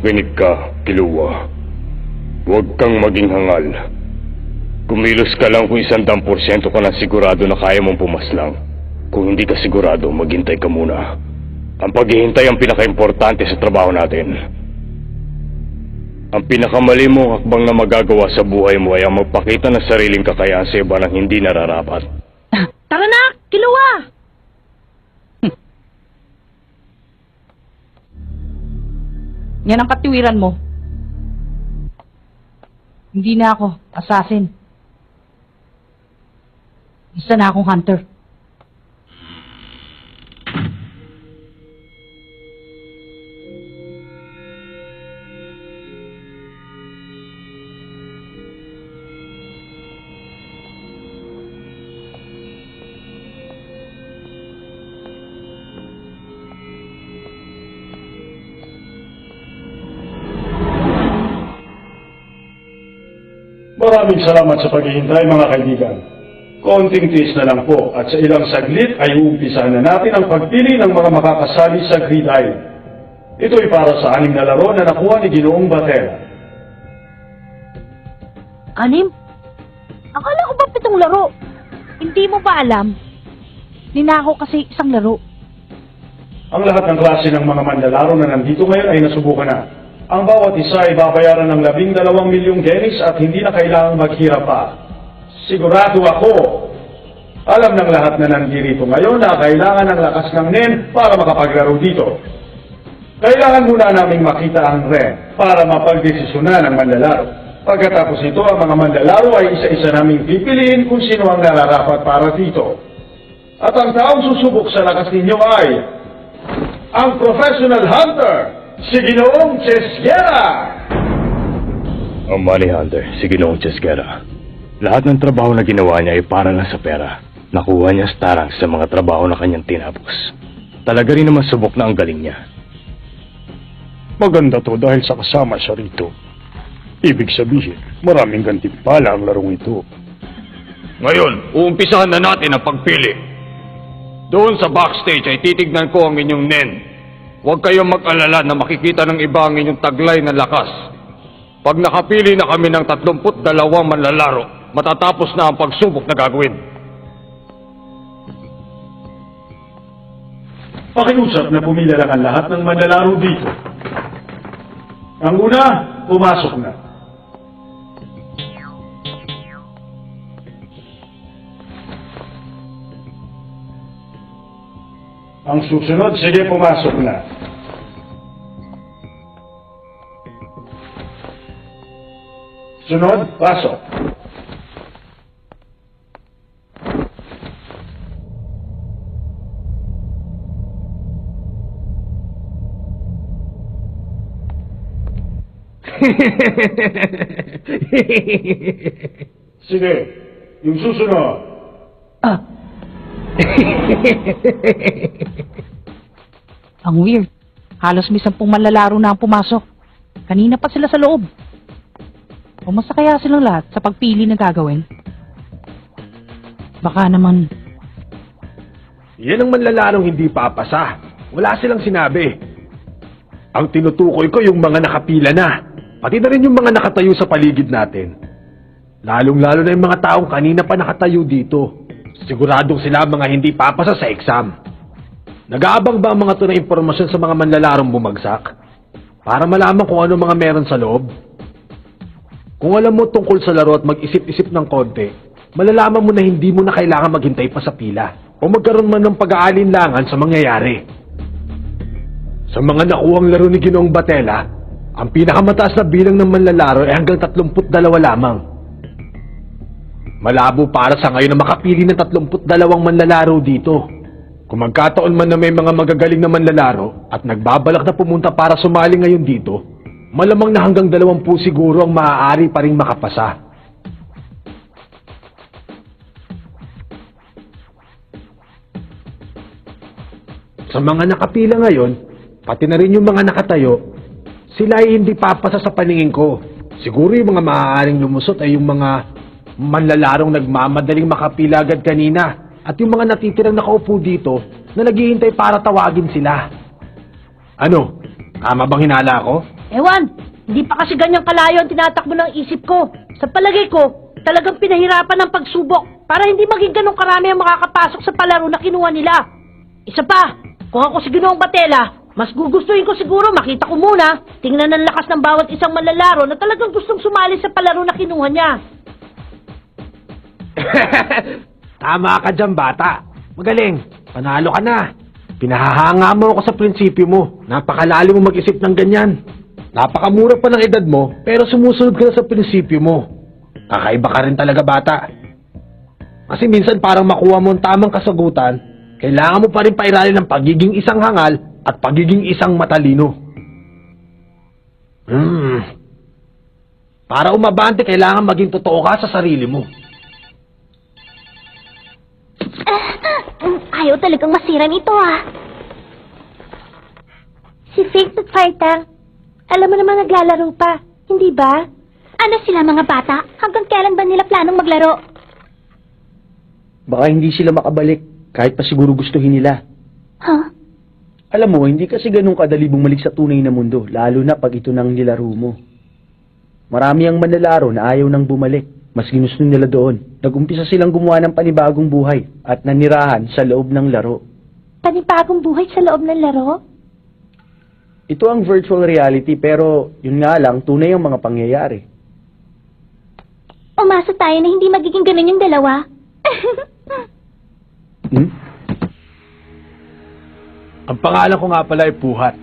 Makinig ka, Killua. Huwag kang maging hangal. Kumilos ka lang kung 100% ka na sigurado na kaya mong pumaslang. Kung hindi ka sigurado, maghintay ka muna. Ang paghihintay ang pinaka-importante sa trabaho natin. Ang pinakamali mong hakbang na magagawa sa buhay mo ay ang magpakita ng sariling kakayahan sa iba nang hindi nararapat. Tara na, Killua! Yan ang katiwiran mo. Hindi na ako assassin. Isa na akong hunter. Maraming salamat sa paghihintay, mga kaibigan. Konting tiis na lang po at sa ilang saglit ay uumpisahan na natin ang pagpili ng mga makakasali sa Grid Island. Ito'y para sa 6 na laro na nakuha ni Ginoong Batela. 6? Akala ko ba 7 laro? Hindi mo ba alam? Ninako kasi isang laro. Ang lahat ng klase ng mga manlalaro na nandito ngayon ay nasubukan na. Ang bawat isa ay babayaran ng 12 milyong genis at hindi na kailangang maghirap pa. Sigurado ako, alam ng lahat na nandito ngayon na kailangan ng lakas ng NEN para makapaglaro dito. Kailangan muna naming makita ang REN para mapagdesisyonan ng manlalaro. Pagkatapos nito, ang mga manlalaro ay isa-isa naming pipiliin kung sino ang nararapat para dito. At ang taong susubok sa lakas ninyo ay ang Professional Hunter, si Ginoong Chesguera! Ang Money Hunter, si Ginoong Chesguera. Lahat ng trabaho na ginawa niya ay para lang sa pera. Nakuha niya starang sa mga trabaho na kanyang tinapos. Talaga rin naman subok na ang galing niya. Maganda to dahil sa kasama siya rito. Ibig sabihin, maraming gantimpala ang larong ito. Ngayon, uumpisahan na natin ang pagpili. Doon sa backstage ay titignan ko ang inyong NEN. Huwag kayong mag-alala na makikita ng iba ang inyong taglay na lakas. Pag nakapili na kami ng 32 manlalaro, matatapos na ang pagsubok na gagawin. Pakiusap na pumila lang ang lahat ng manlalaro dito. Ang una, pumasok na. Ang susunod, sige, pumasok na. Sunod, pasok. Sige, yung susunod. Ang weird. Halos may 10 manlalaro na ang pumasok. Kanina pa sila sa loob. Pumasa kaya silang lahat sa pagpili na gagawin? Baka naman... Yan ang manlalarong hindi papasa. Wala silang sinabi. Ang tinutukoy ko yung mga nakapila na. Pati na rin yung mga nakatayo sa paligid natin. Lalong-lalo na yung mga taong kanina pa nakatayo dito. Siguradong sila mga hindi papasa sa exam. Nag-aabang ba ang mga to na impormasyon sa mga manlalarong bumagsak? Para malaman kung ano mga meron sa loob? Kung alam mo tungkol sa laro at mag-isip-isip ng konti, malalaman mo na hindi mo na kailangan maghintay pa sa pila o magkaroon man ng pag-aalinlangan sa mangyayari. Sa mga nakuhang laro ni Ginoong Batela, ang pinakamataas na bilang ng manlalaro ay hanggang 32 lamang. Malabo para sa ngayon na makapili ng 32 manlalaro dito. Kung magkataon man na may mga magagaling na manlalaro at nagbabalak na pumunta para sumali ngayon dito, malamang na hanggang 20 siguro ang maaari pa rin makapasa. Sa mga nakapila ngayon, pati na rin yung mga nakatayo, sila ay hindi papasa sa paningin ko. Siguro yung mga maaaring lumusot ay yung mga manlalarong nagmamadaling makapila agad kanina at yung mga natitirang nakaupo dito na naghihintay para tawagin sila. Ano? Tama bang hinala ko? Ewan, hindi pa kasi ganyang kalayo ang tinatakbo ng isip ko. Sa palagay ko, talagang pinahirapan ng pagsubok para hindi maging ganong karami ang makakapasok sa palaro na kinuha nila. Isa pa, kung ako si Ginoong Batela, mas gugustuhin ko siguro makita ko muna, tingnan ang lakas ng bawat isang manlalaro na talagang gustong sumali sa palaro na kinuha niya. Tama ka dyan, bata. Magaling. Panalo ka na. Pinahahanga mo ako sa prinsipyo mo. Napakalalim mo mag-isip ng ganyan. Napakamura pa ng edad mo, pero sumusunod ka na sa prinsipyo mo. Kakaiba ka rin talaga, bata. Kasi minsan parang makuha mo ang tamang kasagutan, kailangan mo pa rin pairalin ng pagiging isang hangal at pagiging isang matalino. Para umabante, kailangan maging totoo ka sa sarili mo. Ayaw talagang masiran ito Si Fake at Firetang, alam mo naman naglalaro pa, hindi ba? Ano sila mga bata? Hanggang kailan ba nila planong maglaro? Baka hindi sila makabalik, kahit pa siguro gustuhin nila. Huh? Alam mo, hindi kasi ganun kadali bumalik sa tunay na mundo, lalo na pag ito nang nilaro mo. Marami ang manlalaro na ayaw nang bumalik. Mas ginusto nila doon. Nag-umpisa silang gumawa ng panibagong buhay at nanirahan sa loob ng laro. Panibagong buhay sa loob ng laro? Ito ang virtual reality pero yun nga lang, tunay ang mga pangyayari. Umasa tayo na hindi magiging ganun yung dalawa. Ang pangalan ko nga pala ay Puhat.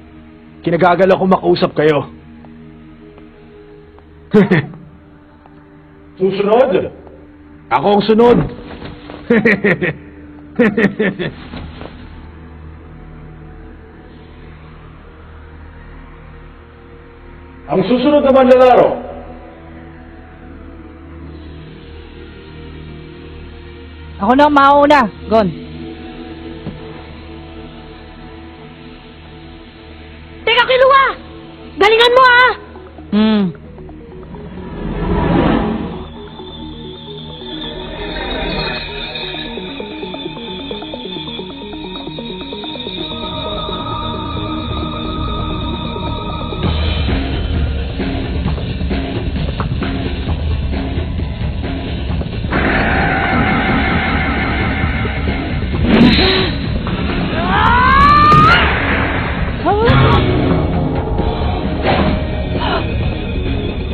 Kinagagalaw ko makausap kayo. Susunod! Ako ang sunod. Ang susunod na manlalaro. Ako na ang mauna, Gon. Teka, Kilua! Galingan mo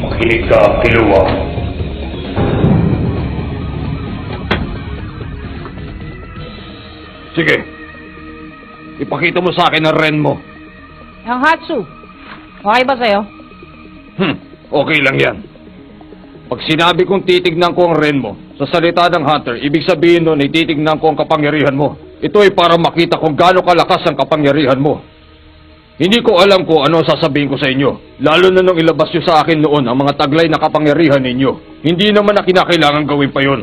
Makinig ka, Kilua. Sige. Ipakita mo sa akin ang ren mo. Ang Hatsu. Okay ba sa'yo? Okay lang yan. Pag sinabi kong titignan ko ang ren mo, sa salita ng Hunter, ibig sabihin nun ay titignan ko ang kapangyarihan mo. Ito ay para makita kung gaano kalakas ang kapangyarihan mo. Hindi ko alam kung ano sasabihin ko sa inyo, lalo na nung ilabas nyo sa akin noon ang mga taglay na kapangyarihan ninyo. Hindi naman na kinakailangan gawin pa yon.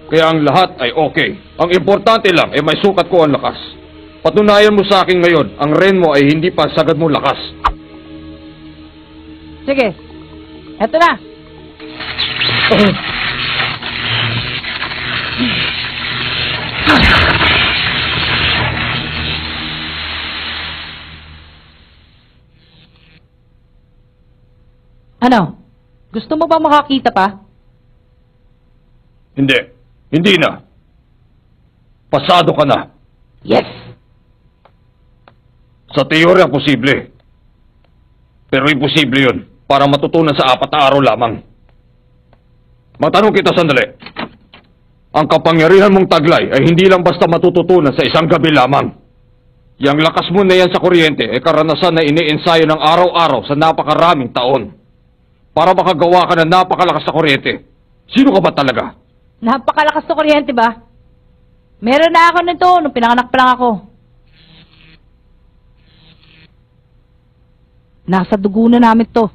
Kaya ang lahat ay okay. Ang importante lang ay may sukat ko ang lakas. Patunayan mo sa akin ngayon, ang ren mo ay hindi pa sagad mo lakas. Sige. Eto na. Ano? Gusto mo ba makakita pa? Hindi. Hindi na. Pasado ka na. Yes! Sa teorya, posible. Pero imposible yun para matutunan sa 4 na araw lamang. Matanong kita sandali. Ang kapangyarihan mong taglay ay hindi lang basta matututunan sa isang gabi lamang. Yang lakas mo na yan sa kuryente ay karanasan na iniensayo ng araw-araw sa napakaraming taon. Para makagawa ka ng napakalakas sa kuryente. Sino ka ba talaga? Napakalakas na kuryente ba? Meron na ako nito nung pinanganak pa lang ako. Nasa dugo na namin to.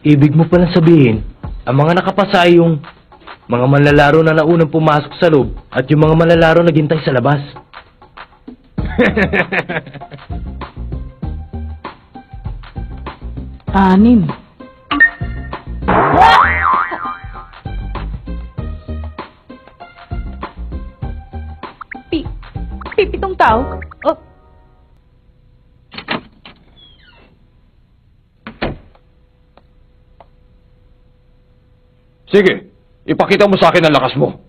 Ibig mo palang sabihin, ang mga nakapasa ay yung mga manlalaro na naunang pumasok sa loob at yung mga manlalaro na gintay sa labas. Anim. yung tao? Oh. Sige, ipakita mo sa akin ang lakas mo.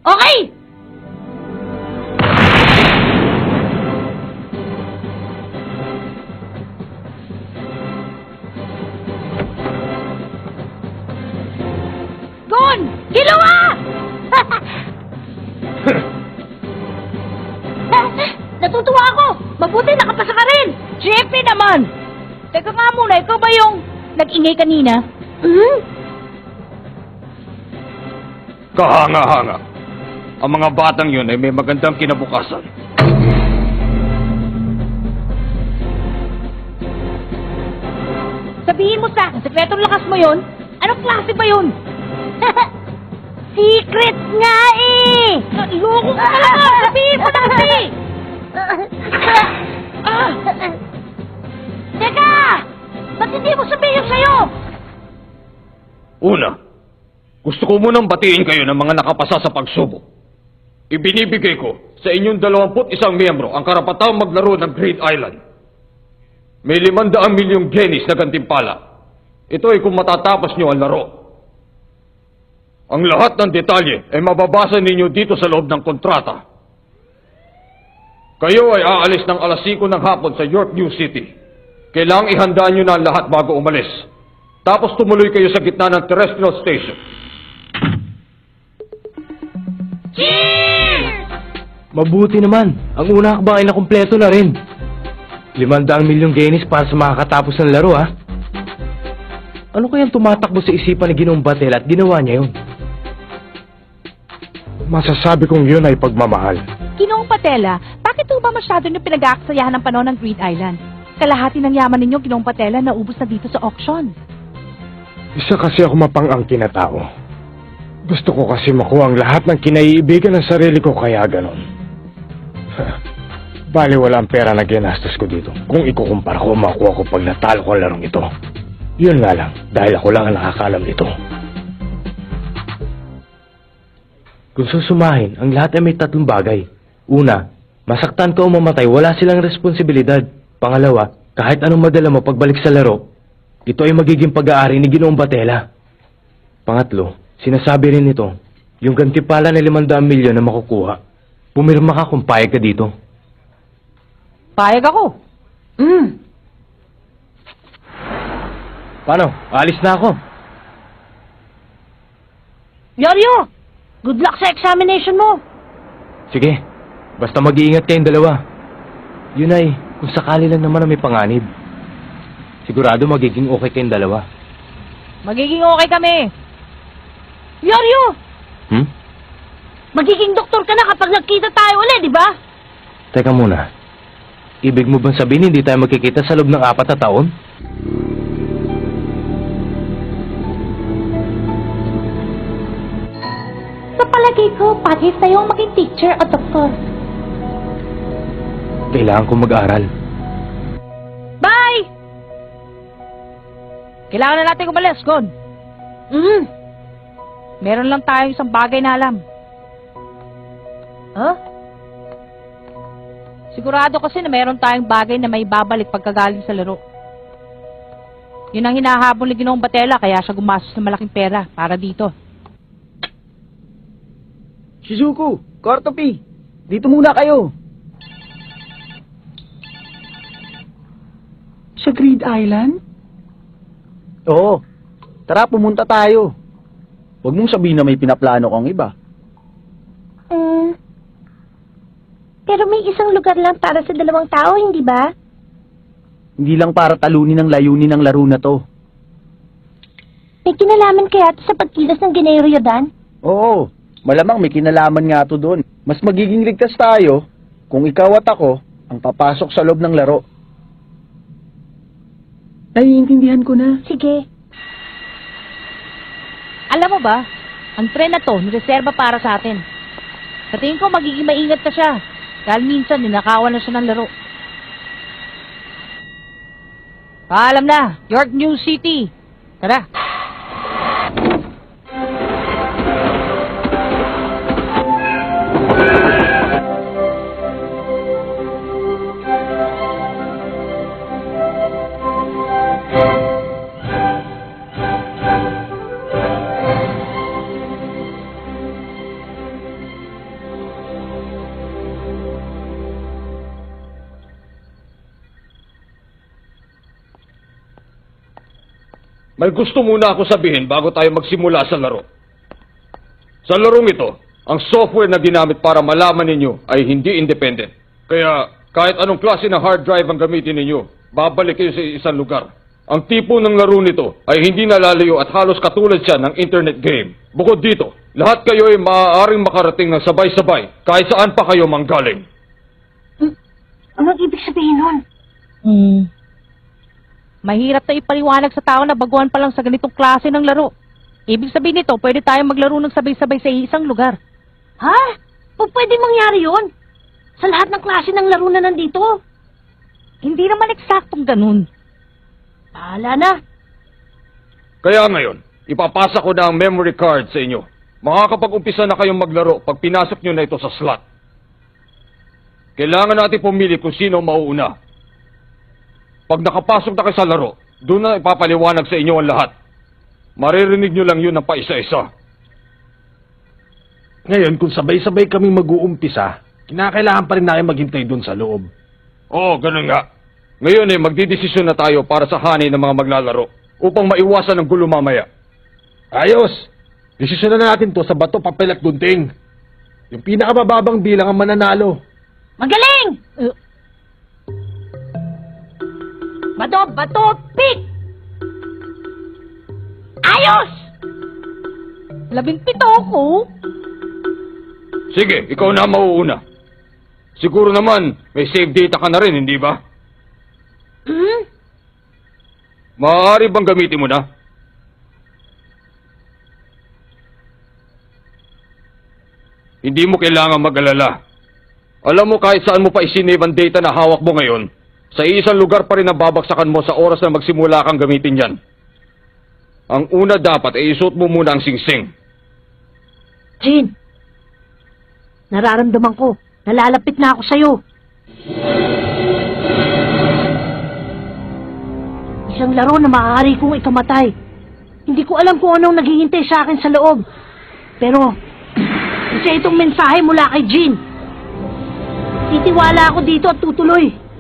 Okay! Gon! Ginawa! Natutuwa ako! Mabuti nakapasa ka rin! Siyempre naman! Teka nga muna, ikaw ba yung nag-ingay kanina? Hmm? Kahanga-hanga. Ang mga batang yun ay may magandang kinabukasan. Sabihin mo sa akin, sekretong lakas mo yon? Anong klase ba yun? Secret nga eh! Iloko ka talaga! Sabihin mo na kasi! Teka! Ba't hindi mo sabihin sa'yo? Una, gusto ko munang batiin kayo ng mga nakapasa sa pagsubok. Ibinibigay ko sa inyong 21 miyembro ang karapatang maglaro ng Great Island. May 500 milyong genis na gantimpala. Ito ay kung matatapos nyo ang laro. Ang lahat ng detalye ay mababasa ninyo dito sa loob ng kontrata. Kayo ay aalis ng alas 5 ng hapon sa York New City. Kailangang ihanda nyo na ang lahat bago umalis. Tapos tumuloy kayo sa gitna ng terrestrial station. Mabuti naman. Ang una hakbang ay nakumpleto na rin. 500 milyong genis para sa makakatapos ng laro, ha? Ano kayang tumatakbo sa isipan ni Ginoong Batel at ginawa niya yun? Masasabi kong yun ay pagmamahal. Ginoong Patela, bakit po ba masyado niyo pinag-aaksayahan ng panahon ng Great Island? Kalahati ng yaman ninyo, Ginoong Patela, naubos na dito sa auction. Isa kasi ako mapang-angkin na tao. Gusto ko kasi makuha ang lahat ng kinaiibigan ng sarili ko, kaya ganon. Bali wala ang pera na ginastos ko dito. Kung ikukumpara ko, makuha ko pag natalo ko ang larong ito. Yun nga lang, dahil ako lang ang nakakalam nito. Kung susumahin, ang lahat ay may 3 bagay. Una, masaktan ka o mamatay, wala silang responsibilidad. Pangalawa, kahit anong madala mo pagbalik sa laro, ito ay magiging pag-aari ni Ginoong Batela. Pangatlo, sinasabi rin nito, yung gantimpala na 500 milyon na makukuha, pumirma ka kung payag ka dito. Payag ako. Paano? Alis na ako. Yoryo! Good luck sa examination mo! Sige, basta mag-iingat kayong dalawa. Yun ay, kung sakali lang naman na may panganib. Sigurado magiging okay kayong dalawa. Magiging okay kami. Yoryo! Hmm? Magiging doktor ka na kapag nagkita tayo ulit, di ba? Teka muna. Ibig mo bang sabihin hindi tayo magkikita sa loob ng 4 na taon? Sa palagay ko, patis tayong maging teacher o doktor. Kailangan kong mag-aral. Bye! Kailangan na natin umalis, Gon. Meron lang tayong isang bagay na alam. Huh? Sigurado kasi na meron tayong bagay na may babalik pagkagaling sa laro. Yun ang hinahabol ni Ginoong Batela, kaya siya gumastos ng malaking pera para dito. Shizuku, Kortopi, dito muna kayo. Sa Great Island? Oo, tara pumunta tayo. Huwag mong sabihin na may pinaplano kang iba. Pero may isang lugar lang para sa 2 tao, hindi ba? Hindi lang para talunin ang layunin ng laro na to. May kinalaman kaya ito sa pagkilos ng Gineo Ryodan? Oo, malamang may kinalaman nga to doon. Mas magiging ligtas tayo kung ikaw at ako ang papasok sa loob ng laro. Naiintindihan ko na. Sige. Alam mo ba, ang tren na to, nireserba para sa atin. Sa tingin ko, magiging maingat na siya. Dahil minsan, ninakawan na siya ng laro. Paalam na, York New City. Tara. may gusto muna ako sabihin bago tayo magsimula sa laro. Sa larong ito, ang software na ginamit para malaman ninyo ay hindi independent. Kaya kahit anong klase ng hard drive ang gamitin ninyo, babalik kayo sa isang lugar. Ang tipo ng laro nito ay hindi nalalayo at halos katulad siya ng internet game. Bukod dito, lahat kayo ay maaaring makarating ng sabay-sabay kahit saan pa kayo manggaling. Anong ibig sabihin nun? Mahirap na ipaliwanag sa tao na baguhan pa lang sa ganitong klase ng laro. Ibig sabihin nito, pwede tayong maglaro ng sabay-sabay sa isang lugar. Ha? Pwede mangyari yun? Sa lahat ng klase ng laro na nandito? Hindi naman eksaktong ganun. Bahala na. Kaya ngayon, ipapasa ko na ang memory card sa inyo. Makakapag-umpisa na kayong maglaro pag pinasok nyo na ito sa slot. Kailangan natin pumili kung sino mauuna. Pag nakapasok na kayo sa laro, doon na ipapaliwanag sa inyo ang lahat. Maririnig nyo lang yun ng paisa-isa. Ngayon, kung sabay-sabay kami mag-uumpisa, kinakailangan pa rin namin maghintay doon sa loob. Oo, ganun nga. Ngayon magdidesisyon na tayo para sa hanay ng mga maglalaro upang maiwasan ang gulo mamaya. Ayos! Desisyon na natin to sa bato, papel at gunting. Yung pinakamababang bilang ang mananalo. Magaling! Bato, pick! Ayos! 17 ko. Sige, ikaw na mauuna. Siguro naman, may save data ka na rin, hindi ba? Maaari bang gamitin mo na? Hindi mo kailangan mag-alala. Alam mo kahit saan mo pa isinave ang data na hawak mo ngayon, sa isang lugar pa rin ang babagsakan mo sa oras na magsimula kang gamitin yan. Ang una dapat ay isuot mo muna ang singsing. Jean, nararamdaman ko, nalalapit na ako sa'yo. Isang laro na maaari kong ikamatay. Hindi ko alam kung anong naghihintay sa akin sa loob. Pero, isa itong mensahe mula kay Jean. Titiwala ako dito at tutuloy.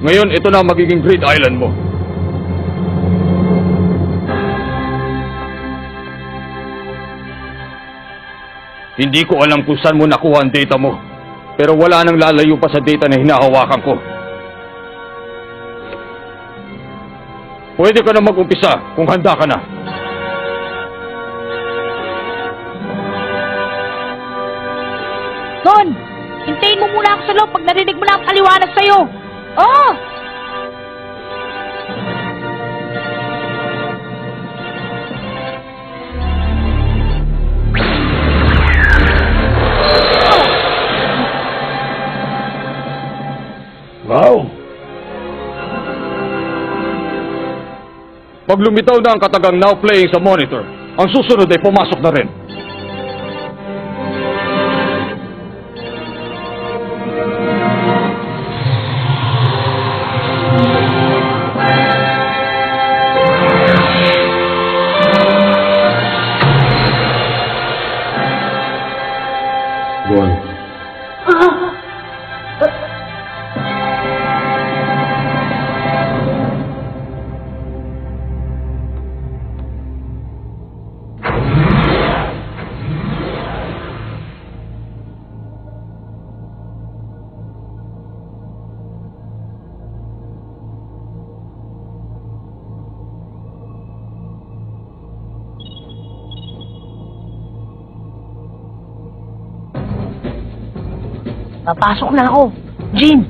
Ngayon, ito na ang magiging Grid Island mo. Hindi ko alam kung saan mo nakuha ang data mo, pero wala nang lalayo pa sa data na hinahawakan ko. Pwede ka na mag-umpisa kung handa ka na. Don, hintayin mo muna ako sa loob pag narinig mo na ang paliwanag sa'yo. Oh! Wow! Pag lumitaw na ang katagang now playing sa monitor, ang susunod ay pumasok na rin. Papasok na ako. Jean,